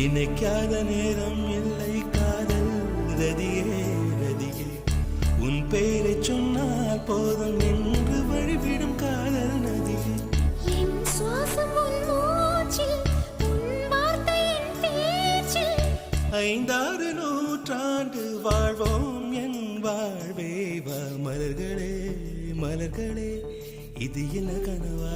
நினைக்காத நேரம் இல்லை காதல் ரதியே ரதியே உன் பெயரை சொன்னால் போதும் என்று வழிவிடும் காதல் நதியே என் சுவாசம் உன் மூச்சில் உன் வார்த்தையின் பேச்சில் 5-6 நூற்றாண்டு வாழ்வோம் என் வாழ்வே வா மலர்களே மலர்களே இது என்ன கனவா